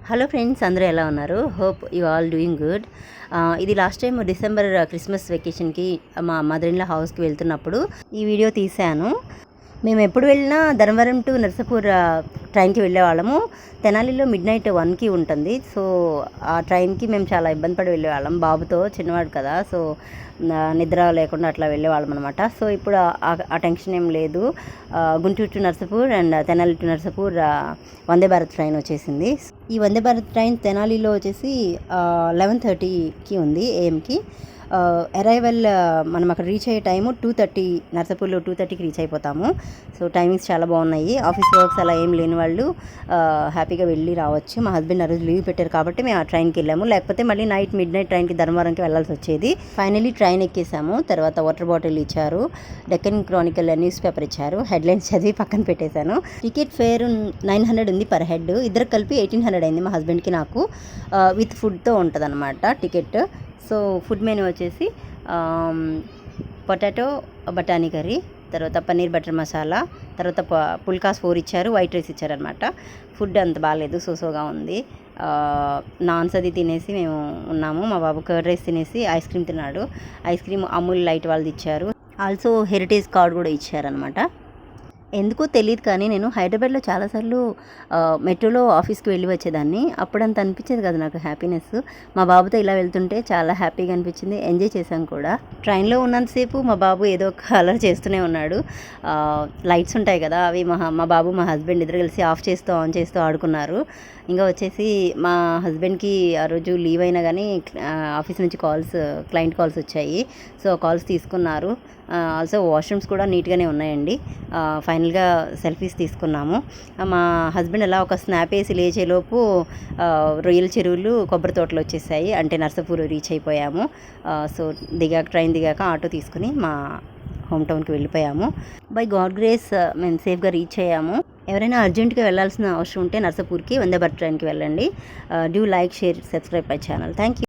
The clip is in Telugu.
హలో ఫ్రెండ్స్, అందరూ ఎలా ఉన్నారు? Hope you all doing good. ఇది లాస్ట్ టైం డిసెంబర్ క్రిస్మస్ వెకేషన్కి మా మదర్ ఇన్ లా హౌస్కి వెళ్తున్నప్పుడు ఈ వీడియో తీశాను. మేము ఎప్పుడు వెళ్ళినా ధర్మవరం టు నర్సాపూర్ ట్రైన్కి వెళ్ళేవాళ్ళము. తెనాలిలో మిడ్ నైట్ 1కి ఉంటుంది. సో ఆ ట్రైన్కి మేము చాలా ఇబ్బంది పడి వెళ్ళేవాళ్ళం. బాబుతో చిన్నవాడు కదా, సో నిద్ర లేకుండా అట్లా వెళ్ళేవాళ్ళం అనమాట. సో ఇప్పుడు ఆ టెన్షన్ ఏం లేదు. Guntur to Narsapur and Tenali to Narsapur Vande Bharat train వచ్చేసింది. ఈ వందే భారత్ ట్రైన్ తెనాలిలో వచ్చేసి 11:30కి ఉంది ఏఎంకి. అరైవల్ మనం అక్కడ రీచ్ అయ్యే టైము 2:30, నర్సాపూర్లో 2:30కి రీచ్ అయిపోతాము. సో టైమింగ్స్ చాలా బాగున్నాయి. ఆఫీస్ వర్క్స్ అలా ఏం లేని వాళ్ళు హ్యాపీగా వెళ్ళి రావచ్చు. మా హస్బెండ్ ఆ రోజు లీవ్ పెట్టారు కాబట్టి మేము ఆ ట్రైన్కి వెళ్ళాము. లేకపోతే మళ్ళీ మిడ్ నైట్ ట్రైన్కి ధర్మవరంకి వెళ్ళాల్సి వచ్చేది. ఫైనలీ ట్రైన్ ఎక్కేసాము. తర్వాత వాటర్ బాటిల్ ఇచ్చారు, డెక్కన్ క్రానికల్ న్యూస్ పేపర్ ఇచ్చారు. హెడ్లైన్స్ చదివి పక్కన పెట్టేశాను. టికెట్ ఫేర్ 900 ఉంది పర్ హెడ్. ఇద్దరు కలిపి 1800 అయింది మా హస్బెండ్కి నాకు. విత్ ఫుడ్తో ఉంటుంది అనమాట టికెట్. సో ఫుడ్ మెనూ వచ్చేసి పొటాటో బఠానీ కర్రీ, తర్వాత పన్నీర్ బటర్ మసాలా, తర్వాత పుల్కాస్ 4 ఇచ్చారు, వైట్ రైస్ ఇచ్చారనమాట. ఫుడ్ అంత బాగాలేదు, సోసోగా ఉంది. నాన్స్ అది తినేసి మేము ఉన్నాము. మా బాబు కర్డ్ రైస్ తినేసి ఐస్ క్రీమ్ తిన్నాడు. ఐస్ క్రీమ్ అమూల్ లైట్ వాళ్ళది ఇచ్చారు. ఆల్సో హెరిటేజ్ కార్డ్ కూడా ఇచ్చారనమాట. ఎందుకో తెలియదు కానీ నేను హైదరాబాద్లో చాలాసార్లు మెట్రోలో ఆఫీస్కి వెళ్ళి వచ్చేదాన్ని. అప్పుడంత అనిపించేది కదా నాకు హ్యాపీనెస్. మా బాబుతో ఇలా వెళ్తుంటే చాలా హ్యాపీగా అనిపించింది. ఎంజాయ్ చేశాం కూడా. ట్రైన్లో ఉన్నంతసేపు మా బాబు ఏదో ఒక కలర్ చేస్తూనే ఉన్నాడు. లైట్స్ ఉంటాయి కదా, అవి మా బాబు మా హస్బెండ్ ఇద్దరు కలిసి ఆఫ్ చేస్తూ ఆన్ చేస్తూ ఆడుకున్నారు. ఇంకా వచ్చేసి మా హస్బెండ్కి ఆ రోజు లీవ్ అయినా కానీ ఆఫీస్ నుంచి క్లయింట్ కాల్స్ వచ్చాయి. సో కాల్స్ తీసుకున్నారు. ఆల్సో వాష్రూమ్స్ కూడా నీట్గానే ఉన్నాయండి. ఫైనల్గా సెల్ఫీస్ తీసుకున్నాము. మా హస్బెండ్ అలా ఒక స్నాప్ వేసి లేచేలోపు రొయ్యల చెరువులు, కొబ్బరి తోటలు వచ్చేసాయి. అంటే నర్సాపూర్ రీచ్ అయిపోయాము. సో ట్రైన్ దిగాక ఆటో తీసుకుని మా హోమ్ టౌన్కి వెళ్ళిపోయాము. బై గాడ్ గ్రేస్ మేము సేఫ్గా రీచ్ అయ్యాము. ఎవరైనా అర్జెంటుగా వెళ్ళాల్సిన అవసరం ఉంటే నర్సాపూర్కి వందే భారత్ ట్రైన్కి వెళ్ళండి. Do like, share, subscribe my channel. Thank you.